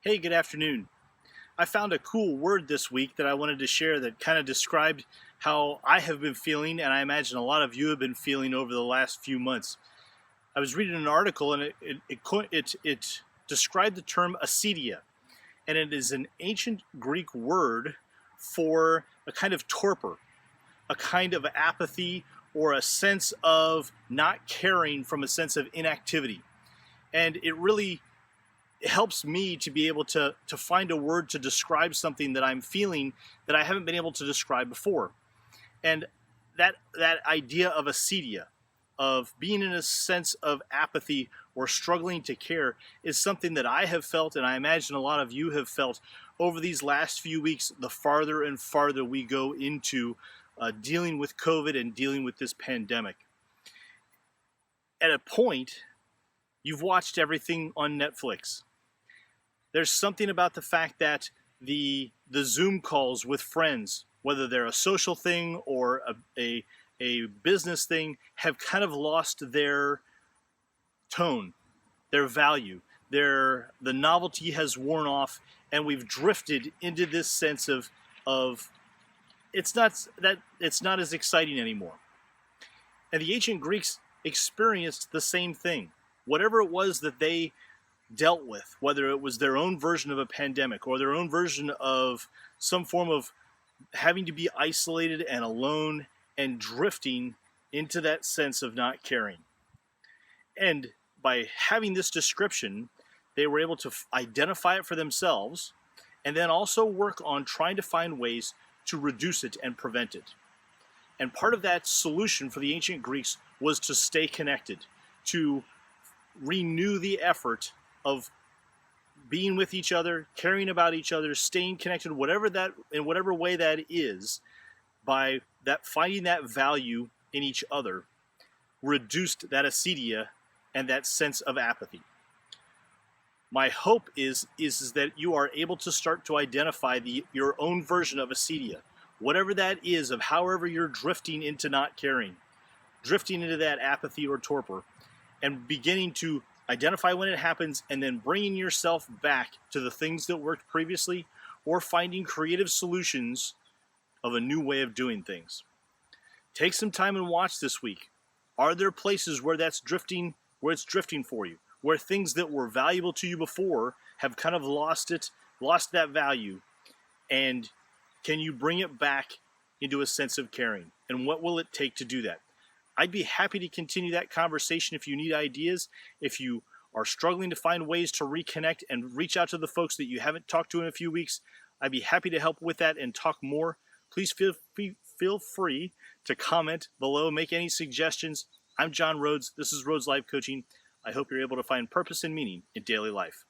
Hey, good afternoon. I found a cool word this week that I wanted to share that kind of described how I have been feeling, and I imagine a lot of you have been feeling over the last few months. I was reading an article, and it described the term acedia, and it is an ancient Greek word for a kind of torpor, a kind of apathy, or a sense of not caring from a sense of inactivity. And it really helps me to be able to find a word to describe something that I'm feeling that I haven't been able to describe before. And that idea of acedia, of being in a sense of apathy or struggling to care, is something that I have felt, and I imagine a lot of you have felt over these last few weeks. The farther and farther we go into dealing with COVID and dealing with this pandemic, at a point, you've watched everything on Netflix. There's something about the fact that the Zoom calls with friends, whether they're a social thing or a business thing, have kind of lost their tone, their value. The novelty has worn off, and we've drifted into this sense of it's not as exciting anymore. And the ancient Greeks experienced the same thing. Whatever it was that they dealt with, whether it was their own version of a pandemic or their own version of some form of having to be isolated and alone and drifting into that sense of not caring. And by having this description, they were able to identify it for themselves and then also work on trying to find ways to reduce it and prevent it. And part of that solution for the ancient Greeks was to stay connected, to renew the effort of being with each other, caring about each other, staying connected, whatever that, in whatever way that is, by that finding that value in each other, reduced that acedia and that sense of apathy. My hope is that you are able to start to identify your own version of acedia, whatever that is, of however you're drifting into not caring, drifting into that apathy or torpor, and beginning to identify when it happens and then bringing yourself back to the things that worked previously, or finding creative solutions of a new way of doing things. Take some time and watch this week. Are there places where it's drifting for you, where things that were valuable to you before have kind of lost that value? And can you bring it back into a sense of caring? And what will it take to do that? I'd be happy to continue that conversation if you need ideas. If you are struggling to find ways to reconnect and reach out to the folks that you haven't talked to in a few weeks, I'd be happy to help with that and talk more. Please feel free to comment below, make any suggestions. I'm John Rhoads. This is Rhoads Life Coaching. I hope you're able to find purpose and meaning in daily life.